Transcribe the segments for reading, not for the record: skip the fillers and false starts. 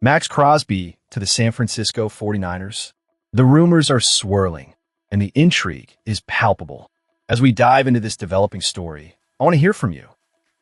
Maxx Crosby to the San Francisco 49ers. The rumors are swirling, and the intrigue is palpable. As we dive into this developing story, I want to hear from you.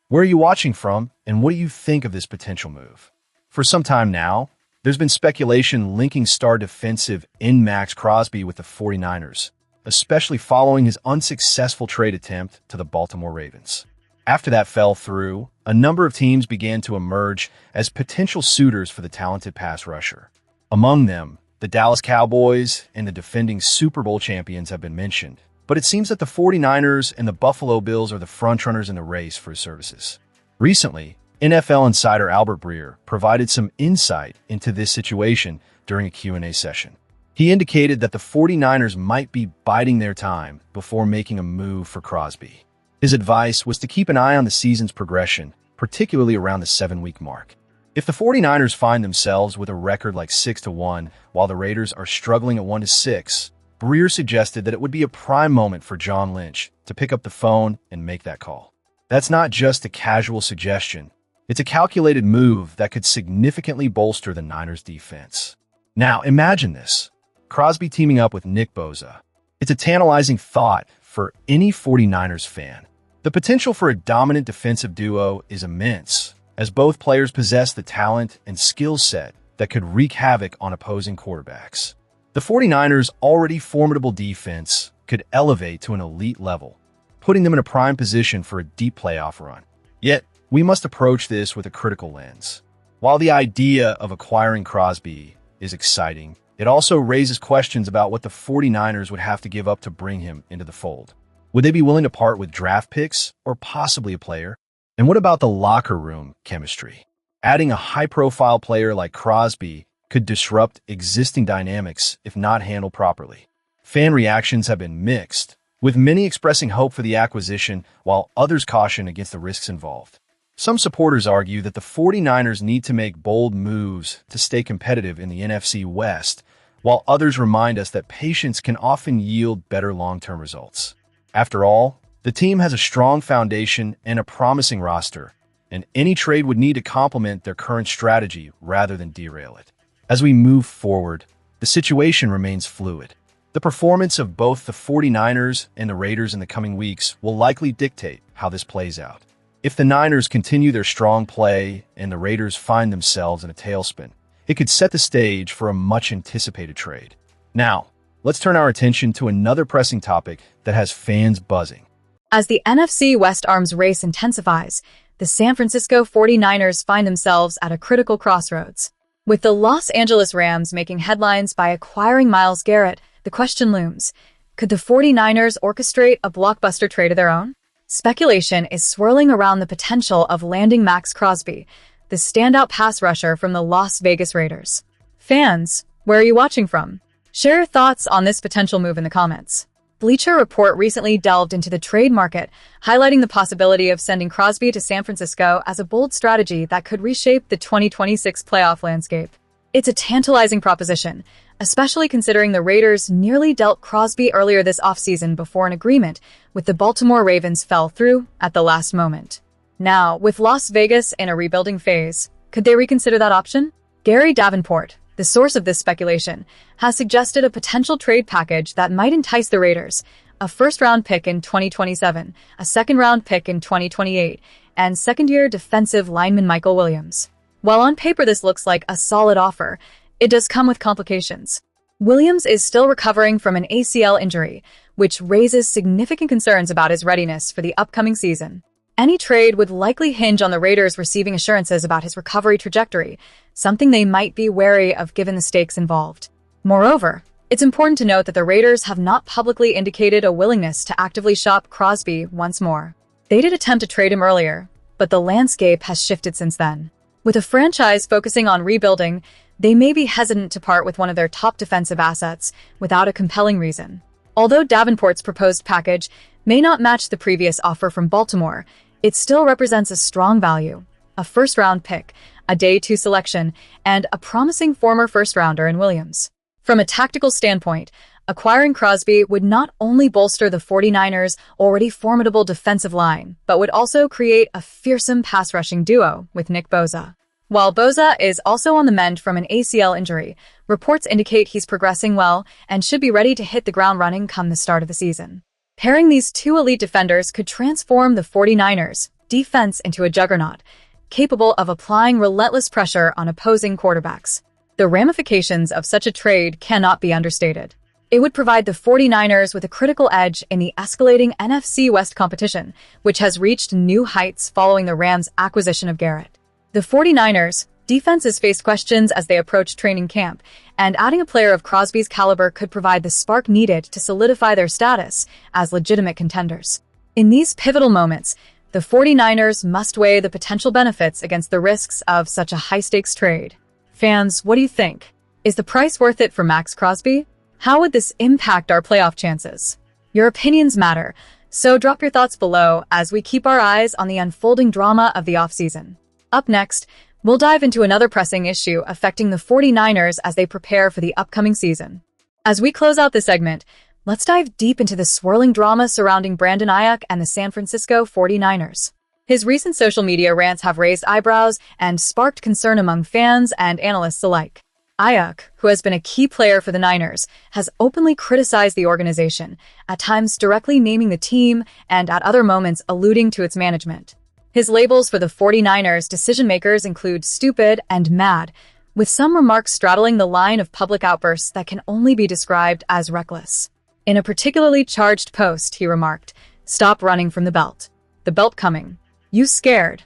Where are you watching from, and what do you think of this potential move? For some time now, there's been speculation linking star defensive end Maxx Crosby with the 49ers, especially following his unsuccessful trade attempt to the Baltimore Ravens. After that fell through, a number of teams began to emerge as potential suitors for the talented pass rusher. Among them, the Dallas Cowboys and the defending Super Bowl champions have been mentioned, but it seems that the 49ers and the Buffalo Bills are the frontrunners in the race for his services. Recently, NFL insider Albert Breer provided some insight into this situation during a Q&A session. He indicated that the 49ers might be biding their time before making a move for Crosby. His advice was to keep an eye on the season's progression, particularly around the 7-week mark. If the 49ers find themselves with a record like 6-1, while the Raiders are struggling at 1-6, Breer suggested that it would be a prime moment for John Lynch to pick up the phone and make that call. That's not just a casual suggestion. It's a calculated move that could significantly bolster the Niners' defense. Now, imagine this. Crosby teaming up with Nick Bosa. It's a tantalizing thought for any 49ers fan. The potential for a dominant defensive duo is immense, as both players possess the talent and skill set that could wreak havoc on opposing quarterbacks. The 49ers' already formidable defense could elevate to an elite level, putting them in a prime position for a deep playoff run. Yet, we must approach this with a critical lens. While the idea of acquiring Crosby is exciting, it also raises questions about what the 49ers would have to give up to bring him into the fold. Would they be willing to part with draft picks or possibly a player? And what about the locker room chemistry? Adding a high-profile player like Crosby could disrupt existing dynamics if not handled properly. Fan reactions have been mixed, with many expressing hope for the acquisition while others caution against the risks involved. Some supporters argue that the 49ers need to make bold moves to stay competitive in the NFC West, while others remind us that patience can often yield better long-term results. After all, the team has a strong foundation and a promising roster, and any trade would need to complement their current strategy rather than derail it. As we move forward, the situation remains fluid. The performance of both the 49ers and the Raiders in the coming weeks will likely dictate how this plays out. If the Niners continue their strong play and the Raiders find themselves in a tailspin, it could set the stage for a much-anticipated trade. Now, let's turn our attention to another pressing topic that has fans buzzing. As the NFC West arms race intensifies, the San Francisco 49ers find themselves at a critical crossroads. With the Los Angeles Rams making headlines by acquiring Myles Garrett, the question looms, could the 49ers orchestrate a blockbuster trade of their own? Speculation is swirling around the potential of landing Maxx Crosby, the standout pass rusher from the Las Vegas Raiders. Fans, where are you watching from? Share your thoughts on this potential move in the comments. Bleacher Report recently delved into the trade market, highlighting the possibility of sending Crosby to San Francisco as a bold strategy that could reshape the 2026 playoff landscape. It's a tantalizing proposition, especially considering the Raiders nearly dealt Crosby earlier this offseason before an agreement with the Baltimore Ravens fell through at the last moment. Now, with Las Vegas in a rebuilding phase, could they reconsider that option? Gary Davenport, the source of this speculation, has suggested a potential trade package that might entice the Raiders: a first-round pick in 2027, a second-round pick in 2028, and second-year defensive lineman Michael Williams. While on paper this looks like a solid offer, it does come with complications. Williams is still recovering from an ACL injury, which raises significant concerns about his readiness for the upcoming season. Any trade would likely hinge on the Raiders receiving assurances about his recovery trajectory, something they might be wary of given the stakes involved. Moreover, it's important to note that the Raiders have not publicly indicated a willingness to actively shop Crosby once more. They did attempt to trade him earlier, but the landscape has shifted since then. With a franchise focusing on rebuilding, they may be hesitant to part with one of their top defensive assets without a compelling reason. Although Davenport's proposed package may not match the previous offer from Baltimore, it still represents a strong value: a first-round pick, a day 2 selection, and a promising former first-rounder in Williams. From a tactical standpoint, acquiring Crosby would not only bolster the 49ers' already formidable defensive line, but would also create a fearsome pass-rushing duo with Nick Bosa. While Boza is also on the mend from an ACL injury, reports indicate he's progressing well and should be ready to hit the ground running come the start of the season. Pairing these two elite defenders could transform the 49ers' defense into a juggernaut, capable of applying relentless pressure on opposing quarterbacks. The ramifications of such a trade cannot be understated. It would provide the 49ers with a critical edge in the escalating NFC West competition, which has reached new heights following the Rams' acquisition of Garrett. The 49ers' defense has faced questions as they approach training camp, and adding a player of Crosby's caliber could provide the spark needed to solidify their status as legitimate contenders. In these pivotal moments, the 49ers must weigh the potential benefits against the risks of such a high-stakes trade. Fans, what do you think? Is the price worth it for Maxx Crosby? How would this impact our playoff chances? Your opinions matter, so drop your thoughts below as we keep our eyes on the unfolding drama of the offseason. Up next, we'll dive into another pressing issue affecting the 49ers as they prepare for the upcoming season. As we close out this segment, let's dive deep into the swirling drama surrounding Brandon Ayuk and the San Francisco 49ers. His recent social media rants have raised eyebrows and sparked concern among fans and analysts alike. Ayuk, who has been a key player for the Niners, has openly criticized the organization, at times directly naming the team and at other moments alluding to its management. His labels for the 49ers decision-makers include stupid and mad, with some remarks straddling the line of public outbursts that can only be described as reckless. In a particularly charged post, he remarked, "Stop running from the belt. The belt coming. You scared."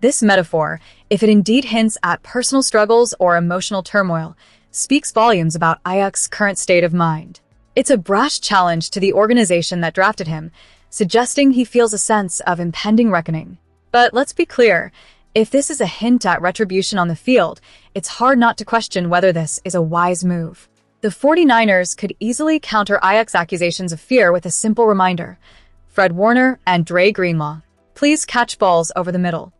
This metaphor, if it indeed hints at personal struggles or emotional turmoil, speaks volumes about Ayuk's current state of mind. It's a brash challenge to the organization that drafted him, suggesting he feels a sense of impending reckoning. But let's be clear, if this is a hint at retribution on the field, it's hard not to question whether this is a wise move. The 49ers could easily counter Ayuk's accusations of fear with a simple reminder: Fred Warner and Dre Greenlaw, please catch balls over the middle.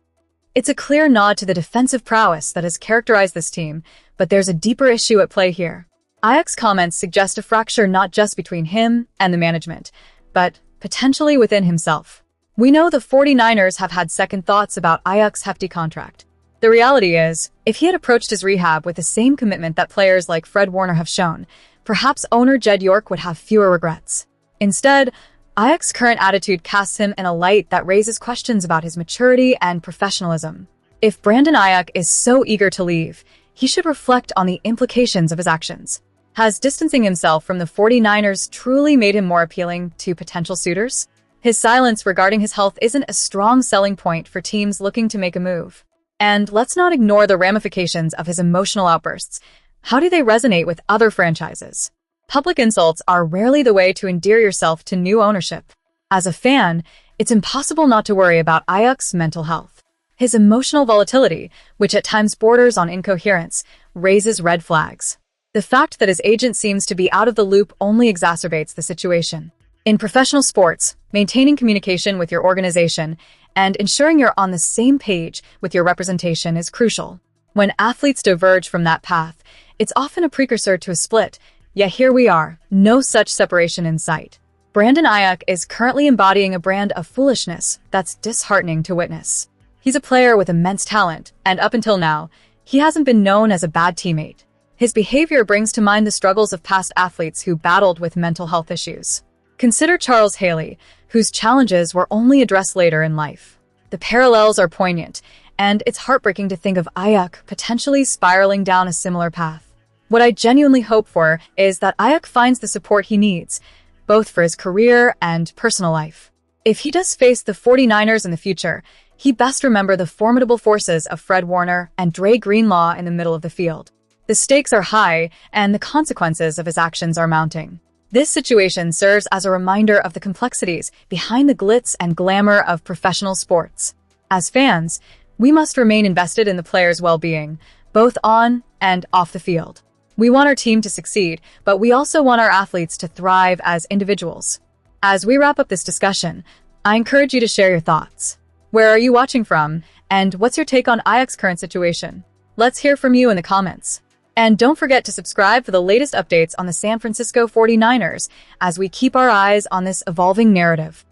It's a clear nod to the defensive prowess that has characterized this team, but there's a deeper issue at play here. Ayuk's comments suggest a fracture not just between him and the management, but potentially within himself. We know the 49ers have had second thoughts about Ayuk's hefty contract. The reality is, if he had approached his rehab with the same commitment that players like Fred Warner have shown, perhaps owner Jed York would have fewer regrets. Instead, Ayuk's current attitude casts him in a light that raises questions about his maturity and professionalism. If Brandon Ayuk is so eager to leave, he should reflect on the implications of his actions. Has distancing himself from the 49ers truly made him more appealing to potential suitors? His silence regarding his health isn't a strong selling point for teams looking to make a move. And let's not ignore the ramifications of his emotional outbursts. How do they resonate with other franchises? Public insults are rarely the way to endear yourself to new ownership. As a fan, it's impossible not to worry about Ayuk's mental health. His emotional volatility, which at times borders on incoherence, raises red flags. The fact that his agent seems to be out of the loop only exacerbates the situation. In professional sports, maintaining communication with your organization and ensuring you're on the same page with your representation is crucial. When athletes diverge from that path, it's often a precursor to a split. Yet here we are, no such separation in sight. Brandon Ayuk is currently embodying a brand of foolishness that's disheartening to witness. He's a player with immense talent, and up until now, he hasn't been known as a bad teammate. His behavior brings to mind the struggles of past athletes who battled with mental health issues. Consider Charles Haley, whose challenges were only addressed later in life. The parallels are poignant, and it's heartbreaking to think of Ayuk potentially spiraling down a similar path. What I genuinely hope for is that Ayuk finds the support he needs, both for his career and personal life. If he does face the 49ers in the future, he best remember the formidable forces of Fred Warner and Dre Greenlaw in the middle of the field. The stakes are high, and the consequences of his actions are mounting. This situation serves as a reminder of the complexities behind the glitz and glamour of professional sports. As fans, we must remain invested in the players' well-being, both on and off the field. We want our team to succeed, but we also want our athletes to thrive as individuals. As we wrap up this discussion, I encourage you to share your thoughts. Where are you watching from? And what's your take on Ayuk's current situation? Let's hear from you in the comments. And don't forget to subscribe for the latest updates on the San Francisco 49ers as we keep our eyes on this evolving narrative.